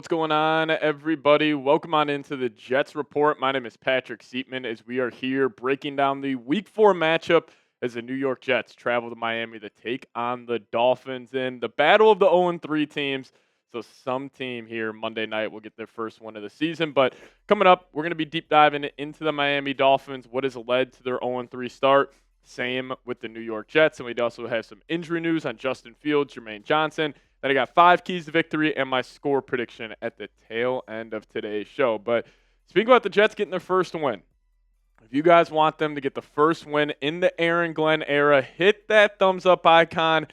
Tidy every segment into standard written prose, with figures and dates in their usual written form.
What's going on, everybody? Welcome on into the Jets Report. My name is Patrick Siepman as we are here breaking down the Week 4 matchup as the New York Jets travel to Miami to take on the Dolphins in the battle of the 0-3 teams. So some team here Monday night will get their first win of the season. But coming up, we're going to be deep diving into the Miami Dolphins, what has led to their 0-3 start. Same with the New York Jets. And we'd also have some injury news on Justin Fields, Jermaine Johnson. Then I got 5 keys to victory and my score prediction at the tail end of today's show. But speaking about the Jets getting their first win, if you guys want them to get the first win in the Aaron Glenn era, hit that thumbs up icon.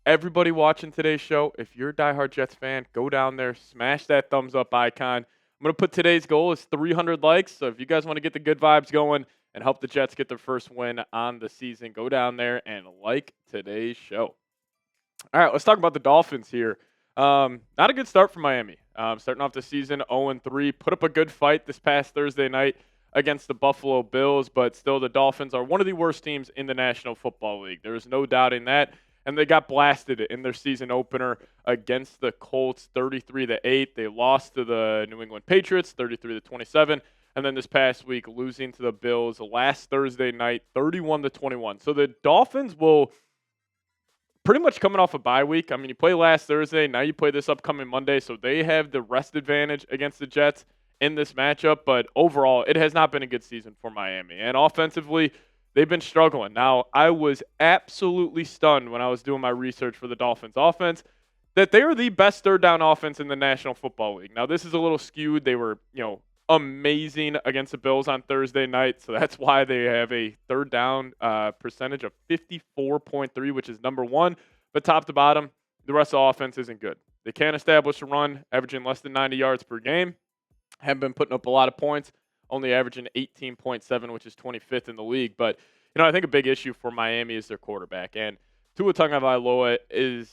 Everybody watching today's show, if you're a diehard Jets fan, go down there, smash that thumbs up icon. I'm going to put today's goal as 300 likes. So if you guys want to get the good vibes going and help the Jets get their first win on the season, go down there and like today's show. All right, let's talk about the Dolphins here. Not a good start for Miami. Starting off the season 0-3, put up a good fight this past Thursday night against the Buffalo Bills, but still the Dolphins are one of the worst teams in the National Football League. There is no doubting that. And they got blasted in their season opener against the Colts 33-8. They lost to the New England Patriots 33-27. And then this past week, losing to the Bills last Thursday night 31-21. So the Dolphins will pretty much coming off a bye week. I mean, you play last Thursday, now you play this upcoming Monday, so they have the rest advantage against the Jets in this matchup. But overall, it has not been a good season for Miami. And offensively, they've been struggling. Now, I was absolutely stunned when I was doing my research for the Dolphins offense that they are the best third down offense in the National Football League. Now, this is a little skewed. They were, amazing against the Bills on Thursday night, so that's why they have a third down percentage of 54.3, which is number one. But top to bottom, the rest of the offense isn't good. They can't establish a run, averaging less than 90 yards per game. Haven't been putting up a lot of points, only averaging 18.7, which is 25th in the league. But, I think a big issue for Miami is their quarterback. And Tua Tagovailoa is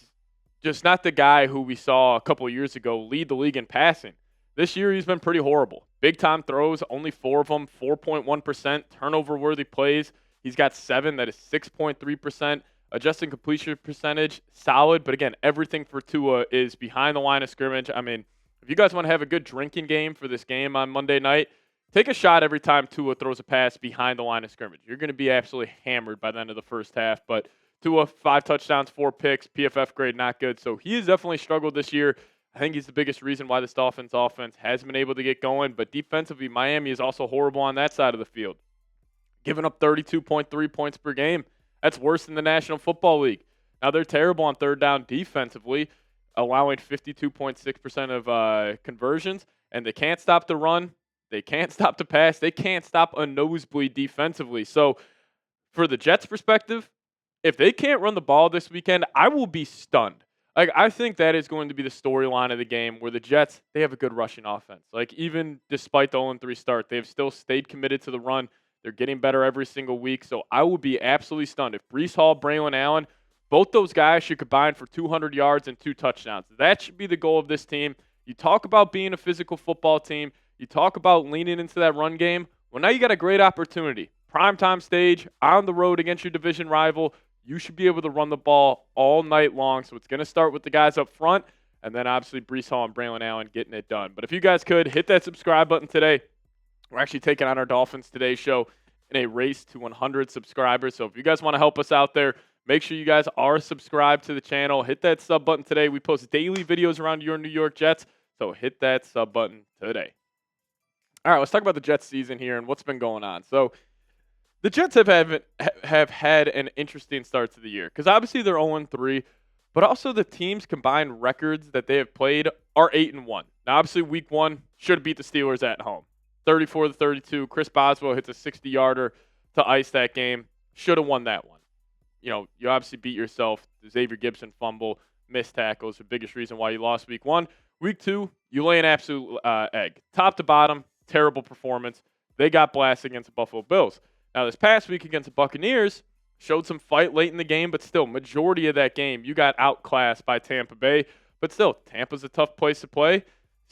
just not the guy who we saw a couple of years ago lead the league in passing. This year, he's been pretty horrible. Big-time throws, only 4 of them, 4.1%. Turnover-worthy plays, he's got 7. That is 6.3%. Adjusted completion percentage, solid. But, again, everything for Tua is behind the line of scrimmage. I mean, if you guys want to have a good drinking game for this game on Monday night, take a shot every time Tua throws a pass behind the line of scrimmage. You're going to be absolutely hammered by the end of the first half. But Tua, 5 touchdowns, 4 picks, PFF grade not good. So he has definitely struggled this year. I think he's the biggest reason why this Dolphins offense has been able to get going. But defensively, Miami is also horrible on that side of the field. Giving up 32.3 points per game. That's worse than the National Football League. Now, they're terrible on third down defensively, allowing 52.6% of conversions. And they can't stop the run. They can't stop the pass. They can't stop a nosebleed defensively. So, for the Jets' perspective, if they can't run the ball this weekend, I will be stunned. I think that is going to be the storyline of the game where the Jets, they have a good rushing offense. Even despite the 0-3 start, they've still stayed committed to the run. They're getting better every single week. So I will be absolutely stunned. If Breece Hall, Braylon Allen, both those guys should combine for 200 yards and 2 touchdowns. That should be the goal of this team. You talk about being a physical football team. You talk about leaning into that run game. Well, now you got a great opportunity. Primetime stage, on the road against your division rival. You should be able to run the ball all night long. So it's going to start with the guys up front, and then obviously Breece Hall and Braylon Allen getting it done. But if you guys could, hit that subscribe button today. We're actually taking on our Dolphins Today show in a race to 100 subscribers. So if you guys want to help us out there, make sure you guys are subscribed to the channel. Hit that sub button today. We post daily videos around your New York Jets, so hit that sub button today. All right, let's talk about the Jets season here and what's been going on. So the Jets have had an interesting start to the year because obviously they're 0-3, but also the team's combined records that they have played are 8-1. Now, obviously, week 1 should have beat the Steelers at home, 34-32. Chris Boswell hits a 60-yarder to ice that game. Should have won that one. You obviously beat yourself. The Xavier Gibson fumble, missed tackles, the biggest reason why you lost week 1. Week 2, you lay an absolute egg. Top to bottom, terrible performance. They got blasted against the Buffalo Bills. Now, this past week against the Buccaneers, showed some fight late in the game, but still, majority of that game, you got outclassed by Tampa Bay. But still, Tampa's a tough place to play.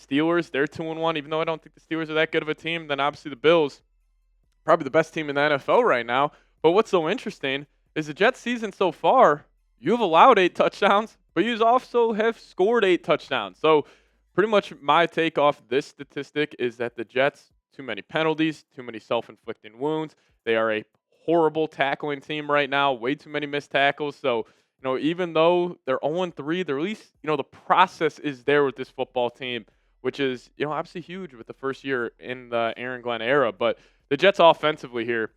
Steelers, they're 2-1, even though I don't think the Steelers are that good of a team. Then obviously the Bills, probably the best team in the NFL right now. But what's so interesting is the Jets season so far, you've allowed 8 touchdowns, but you also have scored 8 touchdowns. So Pretty much my take off this statistic is that the Jets, too many penalties, too many self-inflicting wounds. They are a horrible tackling team right now, way too many missed tackles. So, even though they're 0-3, they're at least, the process is there with this football team, which is, obviously huge with the first year in the Aaron Glenn era. But the Jets offensively here,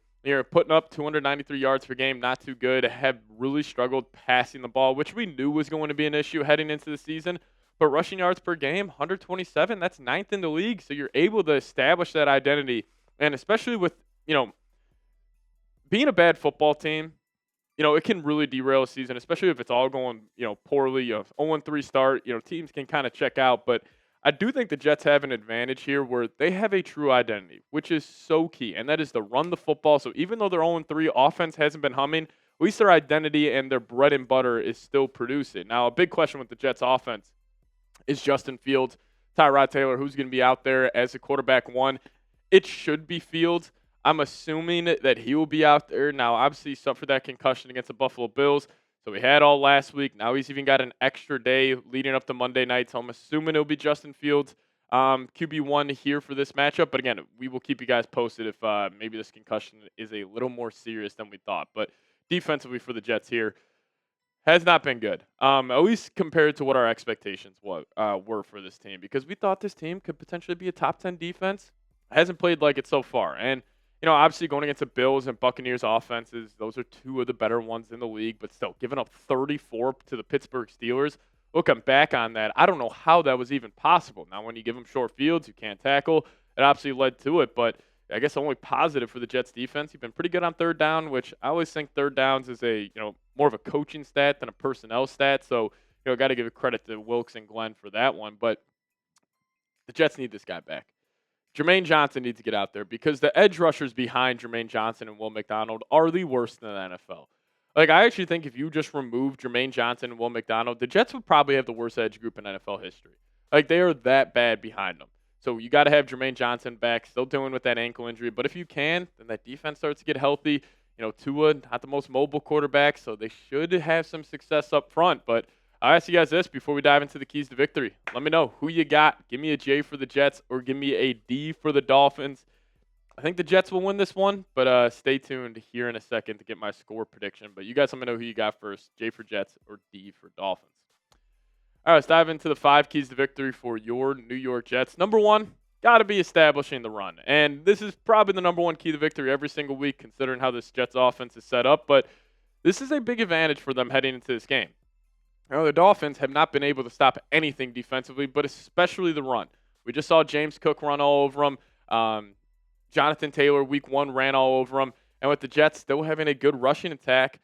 putting up 293 yards per game, not too good, have really struggled passing the ball, which we knew was going to be an issue heading into the season. But rushing yards per game, 127, that's ninth in the league. So you're able to establish that identity. And especially with, being a bad football team, it can really derail a season, especially if it's all going, poorly. 0-3 start, teams can kind of check out. But I do think the Jets have an advantage here where they have a true identity, which is so key, and that is to run the football. So even though they're 0-3, offense hasn't been humming, at least their identity and their bread and butter is still producing. Now, a big question with the Jets offense is Justin Fields, Tyrod Taylor, who's going to be out there as a quarterback one. It should be Fields. I'm assuming that he will be out there. Now, obviously, he suffered that concussion against the Buffalo Bills, so he had all last week. Now he's even got an extra day leading up to Monday night, so I'm assuming it'll be Justin Fields, QB1 here for this matchup. But again, we will keep you guys posted if maybe this concussion is a little more serious than we thought. But defensively for the Jets here, has not been good, at least compared to what our expectations were for this team, because we thought this team could potentially be a top 10 defense. Hasn't played like it so far. And, obviously going against the Bills and Buccaneers offenses, those are two of the better ones in the league, but still giving up 34 to the Pittsburgh Steelers. Looking back on that, I don't know how that was even possible. Now, when you give them short fields, you can't tackle. It obviously led to it, but I guess the only positive for the Jets defense, you've been pretty good on third down, which I always think third downs is a, more of a coaching stat than a personnel stat. So, got to give credit to Wilkes and Glenn for that one. But the Jets need this guy back. Jermaine Johnson needs to get out there because the edge rushers behind Jermaine Johnson and Will McDonald are the worst in the NFL. Like, I actually think if you just remove Jermaine Johnson and Will McDonald, the Jets would probably have the worst edge group in NFL history. Like, they are that bad behind them. So you got to have Jermaine Johnson back, still dealing with that ankle injury. But if you can, then that defense starts to get healthy. Tua, not the most mobile quarterback, so they should have some success up front. But I'll ask you guys this before we dive into the keys to victory. Let me know who you got. Give me a J for the Jets or give me a D for the Dolphins. I think the Jets will win this one, but stay tuned here in a second to get my score prediction. But you guys let me know who you got first, J for Jets or D for Dolphins. All right, let's dive into the 5 keys to victory for your New York Jets. Number 1, got to be establishing the run. And this is probably the number 1 key to victory every single week considering how this Jets offense is set up. But this is a big advantage for them heading into this game. The Dolphins have not been able to stop anything defensively, but especially the run. We just saw James Cook run all over them. Jonathan Taylor, week 1, ran all over them. And with the Jets still having a good rushing attack,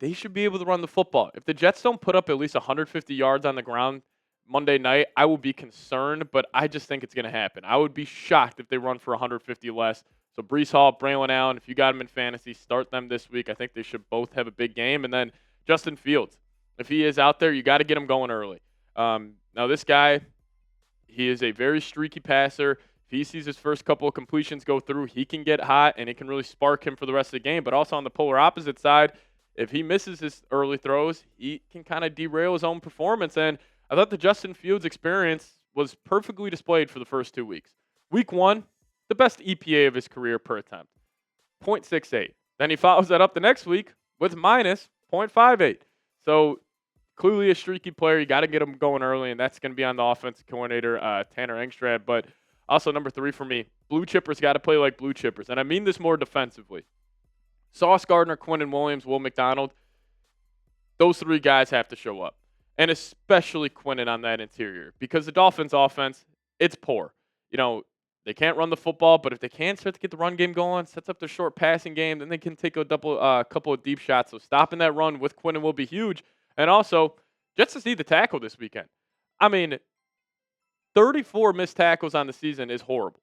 they should be able to run the football. If the Jets don't put up at least 150 yards on the ground Monday night, I will be concerned, but I just think it's going to happen. I would be shocked if they run for 150 less. So Breece Hall, Braylon Allen, if you got them in fantasy, start them this week. I think they should both have a big game. And then Justin Fields. If he is out there, you got to get him going early. Now, this guy, he is a very streaky passer. If he sees his first couple of completions go through, he can get hot, and it can really spark him for the rest of the game. But also on the polar opposite side, if he misses his early throws, he can kind of derail his own performance. And I thought the Justin Fields experience was perfectly displayed for the first 2 weeks. Week 1, the best EPA of his career per attempt, 0.68. Then he follows that up the next week with minus 0.58. So clearly a streaky player. You got to get him going early, and that's going to be on the offensive coordinator, Tanner Engstrad. But also number 3 for me, blue chippers got to play like blue chippers. And I mean this more defensively. Sauce Gardner, Quinnen Williams, Will McDonald, those 3 guys have to show up. And especially Quinnen on that interior. Because the Dolphins' offense, it's poor. They can't run the football, but if they can start to get the run game going, sets up their short passing game, then they can take a couple of deep shots. So stopping that run with Quinnen will be huge. And also, Jets just need the tackle this weekend. I mean, 34 missed tackles on the season is horrible.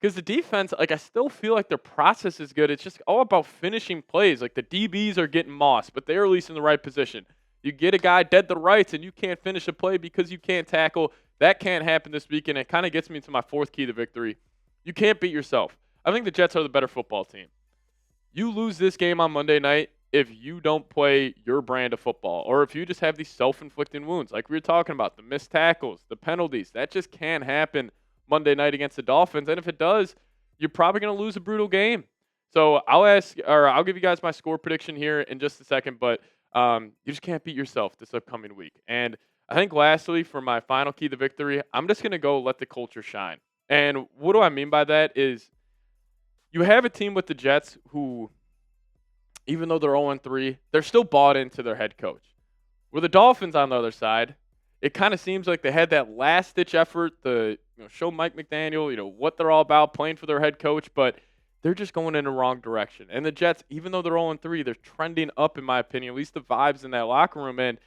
Because the defense, I still feel like their process is good. It's just all about finishing plays. Like, the DBs are getting mossed, but they're at least in the right position. You get a guy dead to rights, and you can't finish a play because you can't tackle. That can't happen this weekend. It kind of gets me to my 4th key to victory. You can't beat yourself. I think the Jets are the better football team. You lose this game on Monday night, if you don't play your brand of football, or if you just have these self-inflicted wounds, like we were talking about, the missed tackles, the penalties, that just can't happen Monday night against the Dolphins. And if it does, you're probably going to lose a brutal game. So I'll give you guys my score prediction here in just a second, but you just can't beat yourself this upcoming week. And I think lastly, for my final key to victory, I'm just going to go let the culture shine. And what do I mean by that is you have a team with the Jets who, even though they're 0-3, they're still bought into their head coach. With the Dolphins on the other side, it kind of seems like they had that last-ditch effort to show Mike McDaniel what they're all about, playing for their head coach, but they're just going in the wrong direction. And the Jets, even though they're 0-3, they're trending up, in my opinion, at least the vibes in that locker room. And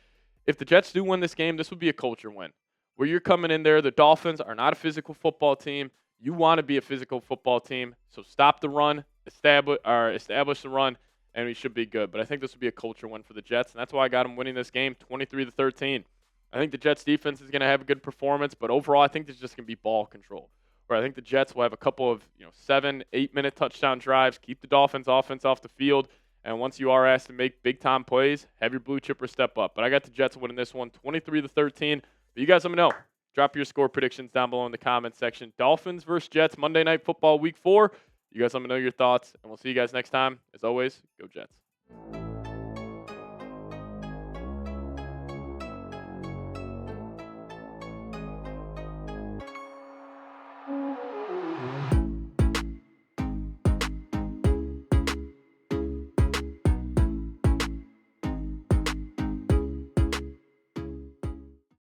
if the Jets do win this game, this would be a culture win. Where you're coming in there, the Dolphins are not a physical football team. You want to be a physical football team, so stop the run, establish the run, and we should be good. But I think this would be a culture win for the Jets, and that's why I got them winning this game 23-13. I think the Jets defense is going to have a good performance, but overall I think there's just going to be ball control. Where I think the Jets will have a couple of 7-8 minute touchdown drives, keep the Dolphins offense off the field, and once you are asked to make big time plays, have your blue chipper step up. But I got the Jets winning this one 23-13. But you guys let me know. Drop your score predictions down below in the comments section. Dolphins versus Jets, Monday Night Football Week 4. You guys let me know your thoughts, and we'll see you guys next time. As always, go Jets.